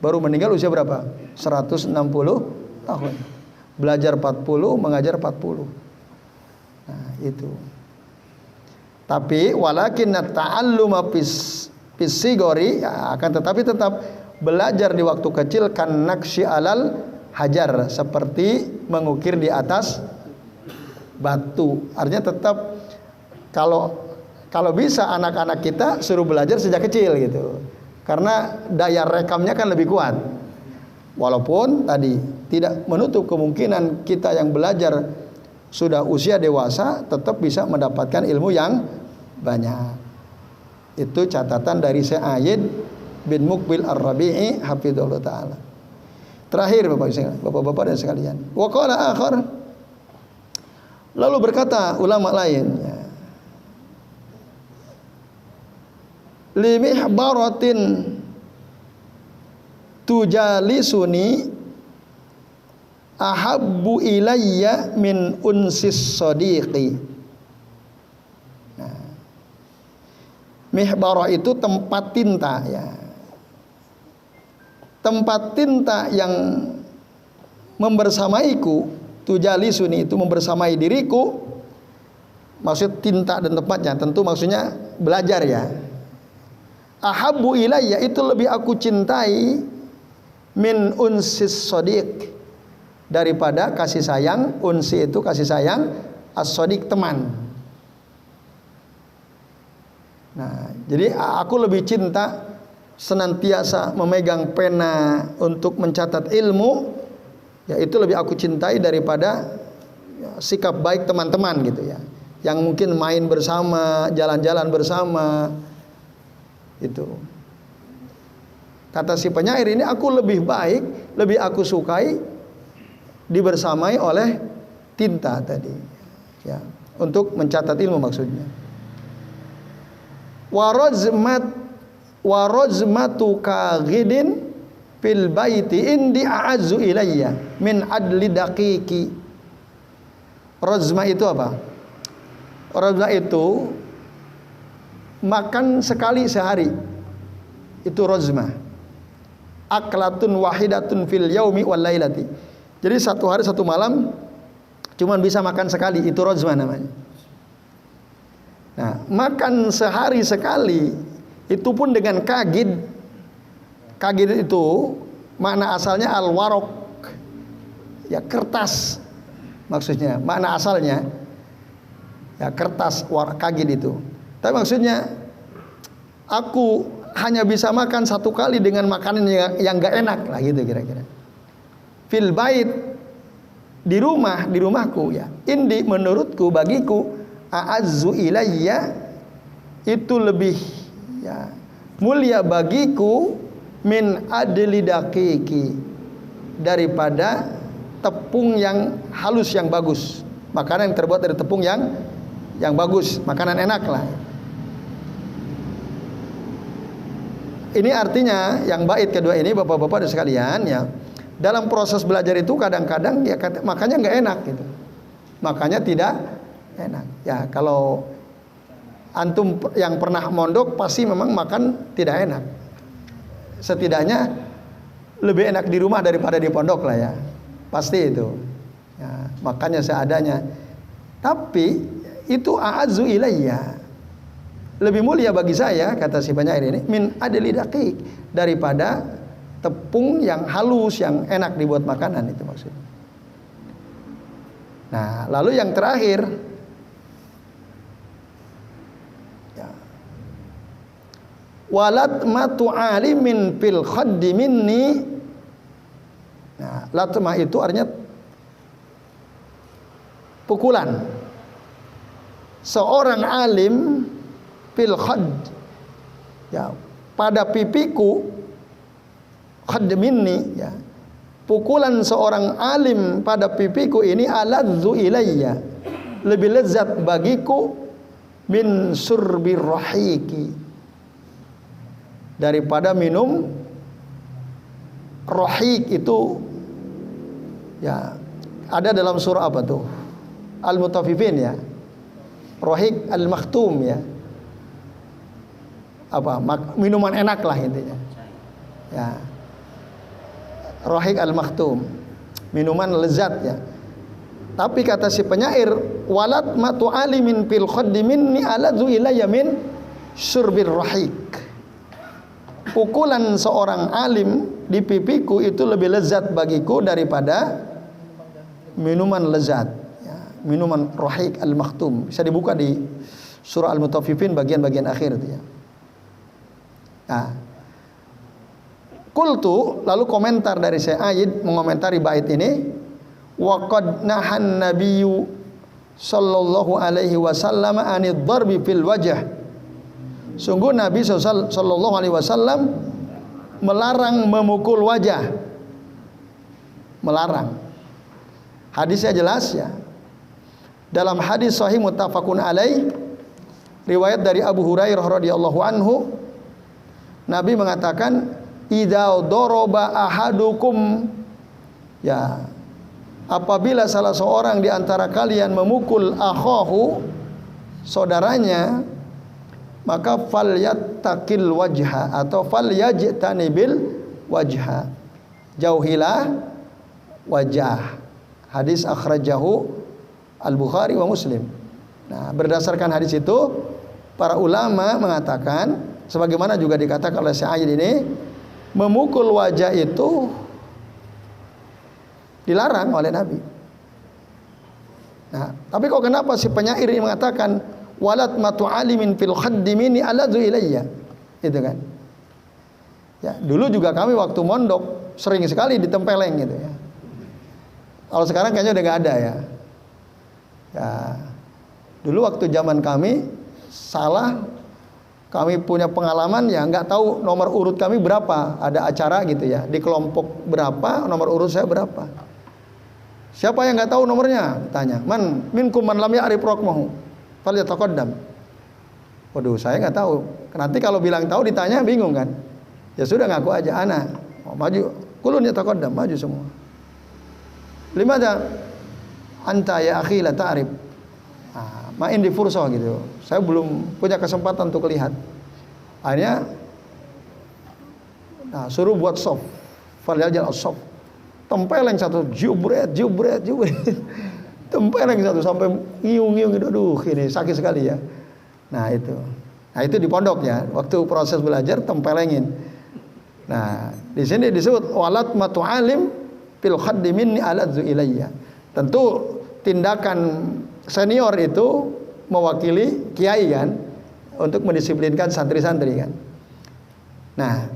Baru meninggal usia berapa? 160 tahun. Belajar 40, mengajar 40. Nah, itu. Tapi walakin ta'alluma fisigori, ya, akan tetapi tetap belajar di waktu kecil kan nakshi alal hajar, seperti mengukir di atas batu. Artinya tetap kalau bisa anak-anak kita suruh belajar sejak kecil gitu. Karena daya rekamnya kan lebih kuat. Walaupun tadi tidak menutup kemungkinan kita yang belajar sudah usia dewasa tetap bisa mendapatkan ilmu yang banyak. Itu catatan dari Syekh bin Muqbil Ar-Rabi'i hafizahullah taala. Terakhir Bapak-bapak dan sekalian. Wa qala akhar, lalu berkata ulama lain, ya, li mihbaratin tujalisuni ahabbu ilayya min unsis sadiqi. Nah, mihbarah itu tempat tinta ya. Tempat tinta yang membersamaiku, tujalisuni itu membersamai diriku. Maksud tinta dan tempatnya tentu maksudnya belajar ya. Ahabbu ilayya itu lebih aku cintai min unsis sadiq, daripada kasih sayang. Unsi itu kasih sayang, as-sadiq teman. Nah, jadi aku lebih cinta senantiasa memegang pena untuk mencatat ilmu, ya itu lebih aku cintai daripada ya, sikap baik teman-teman gitu ya, yang mungkin main bersama, jalan-jalan bersama. Itu kata si penyair ini, aku lebih baik, lebih aku sukai dibersamai oleh tinta tadi ya, untuk mencatat ilmu maksudnya. Warozmatu kaghidin fil baiti indi a'azzu ilayya min adli daqiqi. Rozma itu apa? Rozma itu makan sekali sehari, itu rozma. Aklatun wahidatun fil yaumi wal lailati. Jadi satu hari satu malam cuman bisa makan sekali, itu rozma namanya. Nah, makan sehari sekali itu pun dengan kagid. Kagid itu makna asalnya al-warok, ya kertas maksudnya. Makna asalnya ya kertas, kagid itu. Tapi maksudnya aku hanya bisa makan satu kali dengan makanan yang gak enak lah gitu kira-kira. Fil bait, di rumahku ya. Indi menurutku, bagiku, a'azzu ilayya itu lebih ya mulia bagiku min adli daqiqi, daripada tepung yang halus yang bagus. Makanan yang terbuat dari tepung yang bagus, makanan enak lah. Ini artinya yang bait kedua ini Bapak-bapak dan sekalian ya, dalam proses belajar itu kadang-kadang ya makanya nggak enak gitu. Makanya tidak enak. Ya kalau Antum yang pernah mondok pasti memang makan tidak enak. Setidaknya lebih enak di rumah daripada di pondok lah ya. Pasti itu. Ya, makannya seadanya. Tapi itu a'azzu ilayya. Lebih mulia bagi saya, kata si penyair ini, min adli daqiq, daripada tepung yang halus yang enak dibuat makanan, itu maksudnya. Nah, lalu yang terakhir, walatmatu alimin fil khaddi minni. Nah, latmah itu artinya pukulan. Seorang alim fil khadd, ya, pada pipiku, khadd minni, ya. Pukulan seorang alim pada pipiku ini aladzu ilayya, lebih lezat bagiku min surbir rahiqi, daripada minum rohik. Itu ya ada dalam surah apa tuh, Al-Mutaffifin ya, rohik al-makhtum ya, apa minuman enak lah intinya ya, rohik al-makhtum, minuman lezat ya. Tapi kata si penyair, walat matu alimin fil khaddi minni aladzu ilayya min syurbir rohik. Pukulan seorang alim di pipiku itu lebih lezat bagiku daripada minuman lezat ya, minuman rohik al-makhtum. Bisa dibuka di surah Al-Mutaffifin bagian-bagian akhir itu ya. Nah, qultu, lalu komentar dari saya Aid mengomentari bait ini, wa qad nahan nabiyyu sallallahu alaihi wasallam anid darbi fil wajh. Sungguh Nabi sallallahu alaihi wasallam melarang memukul wajah. Melarang. Hadisnya jelas ya. Dalam hadis sahih muttafaqun alaih, riwayat dari Abu Hurairah radhiyallahu anhu, Nabi mengatakan, idza daraba ahadukum, ya, apabila salah seorang di antara kalian memukul akhahu, saudaranya, maka falyattaqil wajha atau falyajtanibil wajha, jauhilah wajah. Hadis akhrajahu Al-Bukhari wa Muslim. Nah, berdasarkan hadis itu, para ulama mengatakan, sebagaimana juga dikatakan oleh Syekh ini, memukul wajah itu dilarang oleh Nabi. Nah, tapi kok kenapa si penyair ini mengatakan walat matu alimin fil khaddi minni aladzu ilayya, itu kan ya. Dulu juga kami waktu mondok sering sekali ditempeleng gitu ya. Kalau sekarang kayaknya udah nggak ada ya. Ya, dulu waktu zaman kami salah, kami punya pengalaman ya, nggak tahu nomor urut kami berapa, ada acara gitu ya, di kelompok berapa, nomor urut saya berapa. Siapa yang nggak tahu nomornya? Tanya, man minkum man lam ya'rif raqmahu falyataqaddam. Waduh, saya nggak tahu. Nanti kalau bilang tahu ditanya bingung kan? Ya sudah, ngaku aja ana. Oh, maju, kulun yataqaddam, maju semua. Limada anta ya akhi la ta'rif. Main di fursa gitu. Saya belum punya kesempatan untuk lihat. Akhirnya suruh buat soft. Falyajal as-soft. Tempeleng satu, jubret. Tempeleng satu sampai ngiung-ngiung gitu. Aduh, ini sakit sekali ya. Nah, itu di pondok ya. Waktu proses belajar tempelengin. Nah, di sini disebut walat matu alim fil khaddi minni aladzu ilayya. Tentu tindakan senior itu mewakili kiai kan, untuk mendisiplinkan santri-santri kan. Nah,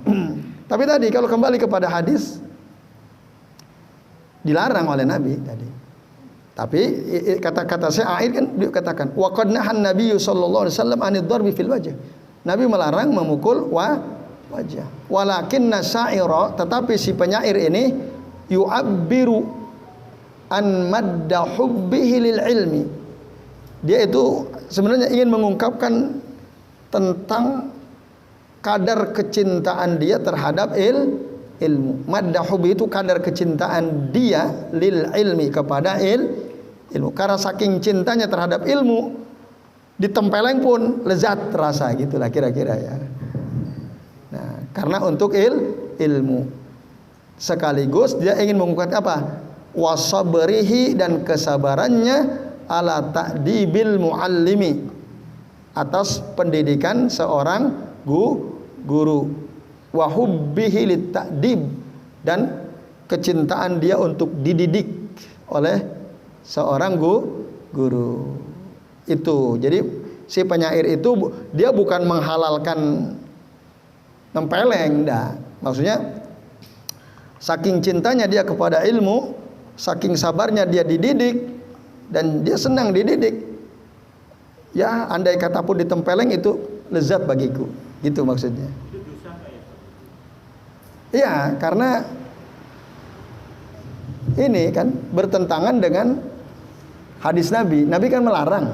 tapi tadi kalau kembali kepada hadis, dilarang oleh Nabi tadi. Tapi kata-kata saya akhir kan dikatakan wa qad nahan nabiyyu sallallahu alaihi wasallam anid darbi fil wajh. Nabi melarang memukul wajah. Walakinna syaira, tetapi si penyair ini yu'abbiru an madda hubbihi lil ilmi. Dia itu sebenarnya ingin mengungkapkan tentang kadar kecintaan dia terhadap ilmu. Madda hubbi itu kadar kecintaan dia lil ilmi, kepada ilmu. Karena saking cintanya terhadap ilmu, ditempeleng pun lezat terasa, gitulah kira-kira ya. Nah, karena untuk ilmu sekaligus dia ingin mengungkapkan apa? Wasabrihi, dan kesabarannya ala ta'dibil muallimi, atas pendidikan seorang guru, wa hubbihi lit ta'dib, dan kecintaan dia untuk dididik oleh seorang guru. Itu. Jadi si penyair itu dia bukan menghalalkan nempeleng, dah. Maksudnya saking cintanya dia kepada ilmu, saking sabarnya dia dididik, dan dia senang dididik. Ya, andai kata pun ditempeleng itu lezat bagiku. Gitu maksudnya. Iya, karena ini kan bertentangan dengan hadis Nabi. Nabi kan melarang.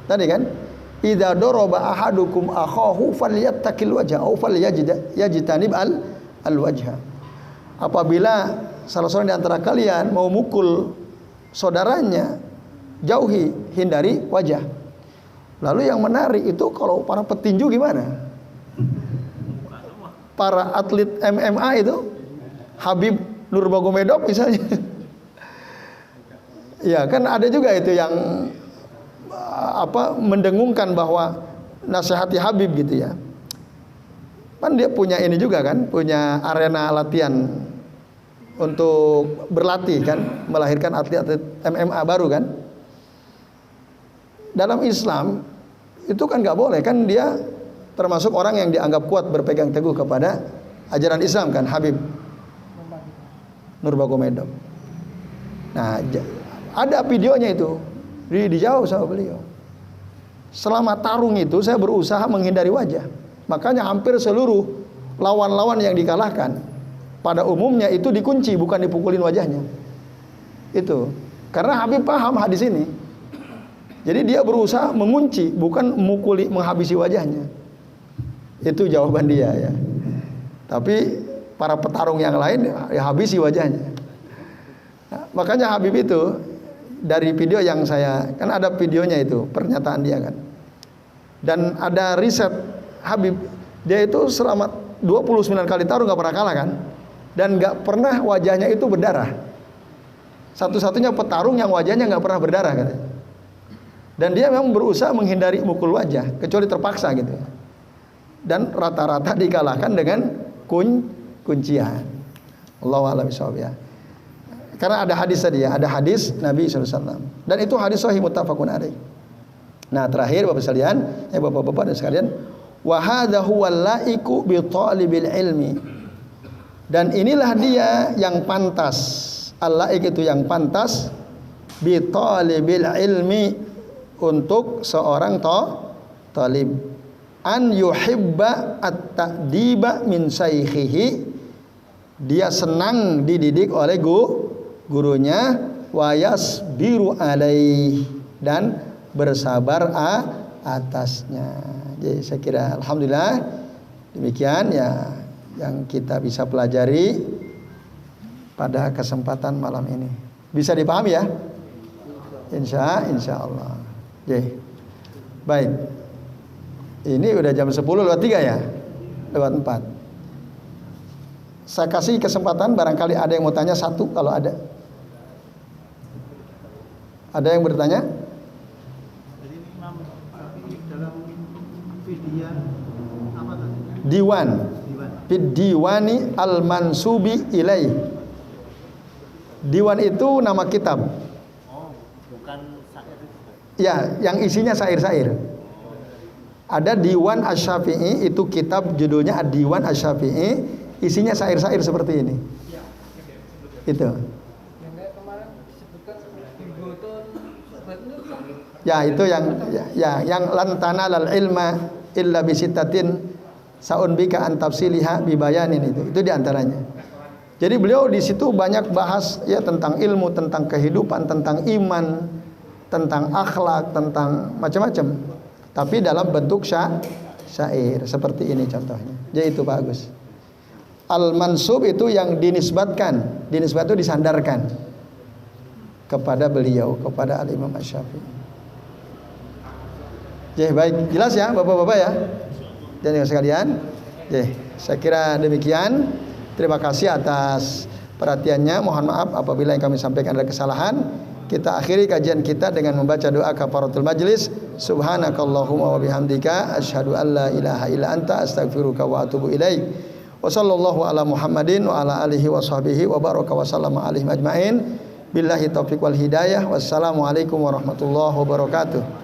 Tadi kan, idza daraba ahadukum akhahu falyattaqil wajha aw falyajtanib al wajha. Apabila salah seorang di antara kalian mau mukul saudaranya, jauhi, hindari wajah. Lalu yang menarik itu kalau para petinju gimana? Para atlet MMA itu, Habib Nurmagomedov misalnya. Ya kan ada juga itu yang mendengungkan bahwa nasihati Habib gitu ya. Kan dia punya ini juga kan, punya arena latihan untuk berlatih kan, melahirkan atlet-atlet MMA baru kan. Dalam Islam itu kan nggak boleh kan, dia termasuk orang yang dianggap kuat berpegang teguh kepada ajaran Islam kan, Habib Nurmagomedov. Nah, ada videonya itu, dijawab sama beliau. Selama tarung itu saya berusaha menghindari wajah. Makanya hampir seluruh lawan-lawan yang dikalahkan pada umumnya itu dikunci, bukan dipukulin wajahnya. Itu karena Habib paham hadis ini. Jadi dia berusaha mengunci, bukan menghabisi wajahnya. Itu jawaban dia ya. Tapi para petarung yang lain ya habisi wajahnya. Nah, makanya Habib itu dari video yang saya, kan ada videonya itu, pernyataan dia kan. Dan ada riset Habib, dia itu selama 29 kali tarung gak pernah kalah kan. Dan gak pernah wajahnya itu berdarah. Satu-satunya petarung yang wajahnya gak pernah berdarah katanya. Dan dia memang berusaha menghindari mukul wajah, kecuali terpaksa gitu. Dan rata-rata dikalahkan dengan kuncian. Allahu a'lam bishawab ya. Karena ada hadis tadi ya, ada hadis Nabi SAW. Dan itu hadis sahih muttafaqun alaih. Nah terakhir Bapak sekalian, Bapak-bapak dan sekalian, wa hadza huwal laiku bi talibil ilmi. Dan inilah dia yang pantas, al-laik itu yang pantas, bi talibil ilmi, untuk seorang talib, an yuhibba at-ta'diba min saykhihi, dia senang dididik oleh gurunya, wa yasbiru alaih, dan bersabar atasnya. Jadi saya kira alhamdulillah demikian ya yang kita bisa pelajari pada kesempatan malam ini. Bisa dipahami ya? Insya Allah. Oke. Baik. Ini udah jam 10 lewat 3 ya? Lewat 4. Saya kasih kesempatan barangkali ada yang mau tanya satu kalau ada. Ada yang bertanya? Jadi Imam dalam video apa tadi? Diwan. Fid diwani al-mansubi ilaih. Diwan itu nama kitab. Oh, bukan syair. Ya, yang isinya syair-syair. Ada Diwan Asy-Syafi'i, itu kitab judulnya Ad-Diwan Asy-Syafi'i, isinya syair-syair seperti ini. Itu. Yang kayak kemarin disebutkan Himboton Ya, itu yang lantana lal ilma illa bisittatin saun bika an tafsiliha bibayanin, itu diantaranya. Jadi beliau di situ banyak bahas ya tentang ilmu, tentang kehidupan, tentang iman, tentang akhlak, tentang macam-macam. Tapi dalam bentuk syair seperti ini contohnya. Jadi itu bagus. Al-mansub itu yang dinisbatkan. Dinisbat itu disandarkan kepada beliau, kepada Al-Imam Asy-Syafi'i. Baik, jelas ya Bapak-bapak ya. Dan yang sekalian, saya kira demikian. Terima kasih atas perhatiannya. Mohon maaf apabila yang kami sampaikan ada kesalahan. Kita akhiri kajian kita dengan membaca doa kafaratul majlis. Subhanakallahumma wa bihamdika asyhadu an la ilaha illa anta astaghfiruka wa atubu ilaik. Wa sallallahu ala Muhammadin wa ala alihi wa sahbihi wa baraka wa sallama alaihim ajmain. Billahi taufiq wal hidayah. Wassalamualaikum warahmatullahi wabarakatuh.